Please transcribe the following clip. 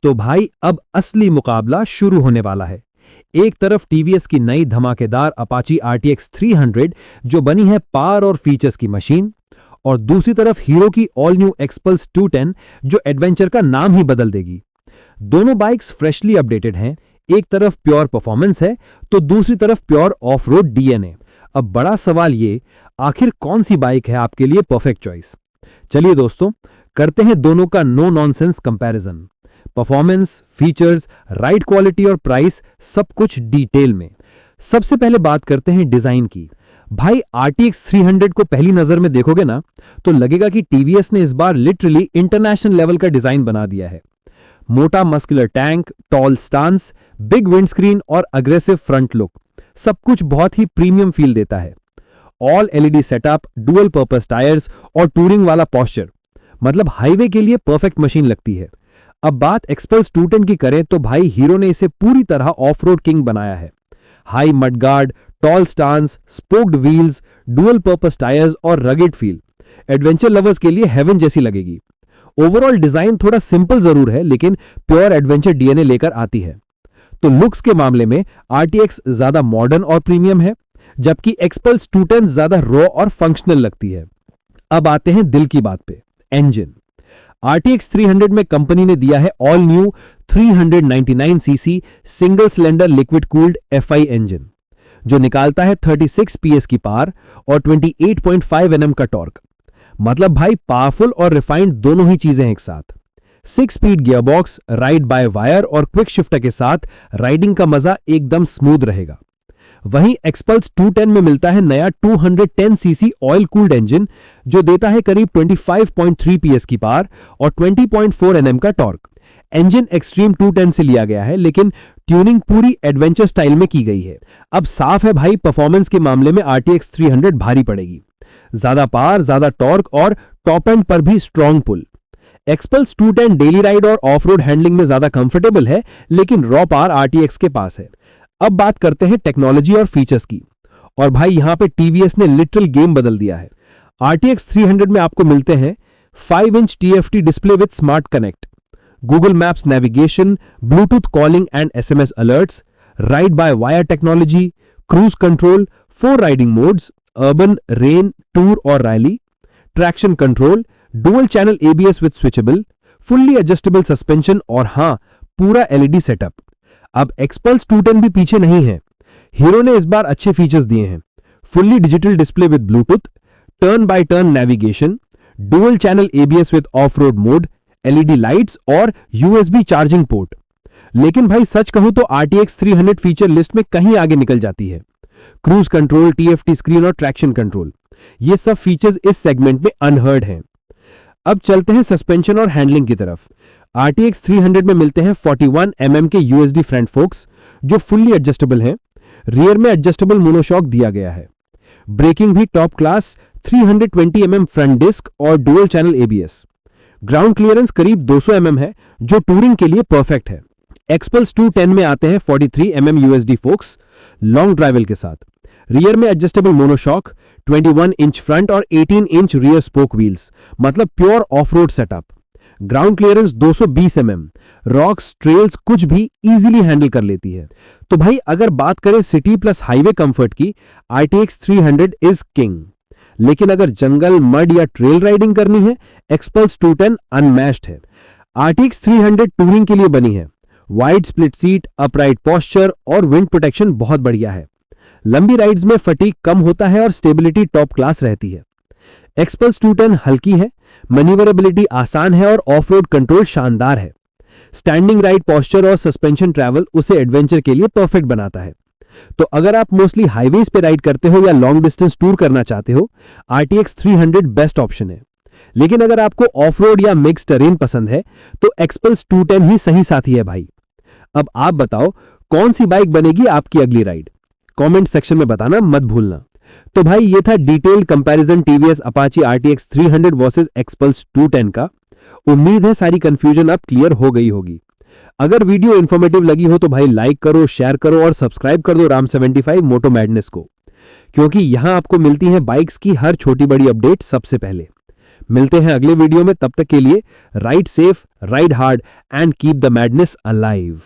तो भाई अब असली मुकाबला शुरू होने वाला है। एक तरफ टीवीएस की नई धमाकेदार अपाची RTX 300 जो बनी है पावर और फीचर्स की मशीन, और दूसरी तरफ हीरो की ऑल न्यू एक्सपल्स 210 जो एडवेंचर का नाम ही बदल देगी। दोनों बाइक्स फ्रेशली अपडेटेड हैं। एक तरफ प्योर परफॉर्मेंस है तो दूसरी तरफ प्योर ऑफ रोड DNA। अब बड़ा सवाल ये, आखिर कौन सी बाइक है आपके लिए परफेक्ट चॉइस? चलिए दोस्तों, करते हैं दोनों का no nonsense comparison. Performance, features, ride quality और प्राइस, सब कुछ डिटेल में। सबसे पहले बात करते हैं डिजाइन की। भाई RTX 300 को पहली नजर में देखोगे ना तो लगेगा कि टीवीएस ने इस बार लिटरली इंटरनेशनल लेवल का डिजाइन बना दिया है। मोटा muscular tank, tall stance, big windscreen और अग्रेसिव फ्रंट लुक, सब कुछ बहुत ही प्रीमियम फील देता है। All LED setup, dual purpose tyres और टूरिंग वाला पॉस्चर, मतलब हाईवे के लिए परफेक्ट मशीन लगती है। अब बात एक्सपल्स 210 की करें तो भाई हीरो ने इसे पूरी तरह ऑफ रोड किंग बनाया है। High mudguard, tall stance, spoked wheels, dual purpose tyres और रगेड फील, एडवेंचर लवर्स के लिए हेवन जैसी लगेगी। ओवरऑल डिजाइन थोड़ा सिंपल जरूर है लेकिन प्योर एडवेंचर DNA लेकर आती है। तो लुक्स के मामले में RTX ज्यादा मॉडर्न और प्रीमियम है, जबकि एक्सपल्स 210 ज्यादा रॉ और फंक्शनल लगती है। अब आते हैं दिल की बात पे, इंजन। RTX 300 में कंपनी ने दिया है all new 399cc single cylinder liquid cooled FI engine जो निकालता है 36 PS की पावर और 28.5 Nm का टॉर्क। मतलब भाई पावरफुल और रिफाइंड दोनों ही चीजें एक साथ। 6 speed gearbox, ride by wire और क्विक शिफ्टर के साथ राइडिंग का मजा एकदम स्मूथ रहेगा। वहीं एक्सपल्स 210 में मिलता है नया 210cc ऑयल कूल्ड इंजन जो देता है करीब 25.3 PS की पावर और 20.4 Nm का टॉर्क। इंजन एक्सट्रीम 210 से लिया गया है लेकिन ट्यूनिंग पूरी एडवेंचर स्टाइल में की गई है। अब साफ है भाई, परफॉर्मेंस के मामले में RTX 300 भारी पड़ेगी। ज्यादा पावर, ज्यादा टॉर्क और टॉप एंड पर भी स्ट्रॉन्ग पुल। एक्सपल्स 210 डेली राइड और ऑफ रोड हैंडलिंग में ज्यादा कंफर्टेबल है लेकिन रॉ पावर RTX के पास है। अब बात करते हैं टेक्नोलॉजी और फीचर्स की, और भाई यहां पे टीवीएस ने लिटरल गेम बदल दिया है। RTX 300 में आपको मिलते हैं 5 inch TFT display with smart connect, Google Maps navigation, bluetooth calling and SMS alerts, ride by wire technology, cruise control, 4 riding modes, urban, rain, tour और rally, traction control, dual channel ABS with switchable, fully adjustable suspension और हां, पूरा LED setup. अब XPulse 210 भी पीछे नहीं है। Hero ने इस बार अच्छे फीचर्स दिए हैं। Fully digital display with Bluetooth, turn by turn navigation, dual channel ABS with of road mode, LED lights और USB चार्जिंग पोर्ट। लेकिन भाई सच कहूं तो RTX 300 फीचर लिस्ट में कहीं आगे निकल जाती है। क्रूज कंट्रोल, TFT स्क्रीन और ट्रैक्शन कंट्रोल, ये सब फीचर्स इस सेगमेंट में अनहर्ड हैं। अब चलते हैं सस्पेंशन और हैंडलिंग की तरफ। RTX 300 में मिलते हैं 41 mm के USD फ्रंट फोक्स जो फुल्ली एडजस्टेबल हैं। रियर में एडजस्टेबल मोनोशॉक दिया गया है। ब्रेकिंग भी top class, 320 mm front disc और dual channel ABS। Ground clearance करीब 200 mm है जो टूरिंग के लिए परफेक्ट है। एक्सपल्स 210 में आते हैं 43 mm USD forks long travel के साथ। रियर में एडजस्टेबल मोनोशॉक, 21 इंच फ्रंट और 18 इंच रियर स्पोक व्हील्स, मतलब pure of road setup. Ground clearance 220 mm, rocks, trails कुछ भी इजीली हैंडल कर लेती है। तो भाई अगर बात करें सिटी प्लस हाईवे कंफर्ट की, RTX 300 इज किंग। लेकिन अगर जंगल, मड या ट्रेल राइडिंग करनी है, एक्सपल्स 210 अनमैच्ड है। RTX 300 टूरिंग के लिए बनी है। Wide split seat, upright posture और विंड प्रोटेक्शन बहुत बढ़िया है। लंबी राइड्स में फटीग कम होता है और स्टेबिलिटी टॉप क्लास रहती है। एक्सपल्स 210 हल्की है, मैन्यूवरेबिलिटी आसान है और ऑफ रोड कंट्रोल शानदार है। स्टैंडिंग राइड पोस्चर और सस्पेंशन ट्रैवल उसे एडवेंचर के लिए परफेक्ट बनाता है। तो अगर आप मोस्टली हाईवेज पे राइड करते हो या लॉन्ग डिस्टेंस टूर करना चाहते हो, RTX 300 बेस्ट ऑप्शन है। लेकिन अगर आपको ऑफ रोड या मिक्स टेरेन पसंद है तो एक्सपल्स 210 ही सही साथी है भाई। अब आप बताओ कौन सी बाइक बनेगी आपकी अगली राइड? कमेंट सेक्शन में बताना मत भूलना। तो भाई ये था detail comparison TVS Apache RTX 300 versus XPulse 210 का। उम्मीद है सारी कंफ्यूजन अब क्लियर हो गई होगी। अगर वीडियो इंफॉर्मेटिव लगी हो तो भाई लाइक करो, शेयर करो और सब्सक्राइब कर दो राम75 मोटो मैडनेस को, क्योंकि यहां आपको मिलती हैं बाइक्स की हर छोटी बड़ी अपडेट सबसे पहले। मिलते हैं अगले वीडियो में, तब तक के लिए ride safe, ride hard and keep the madness alive.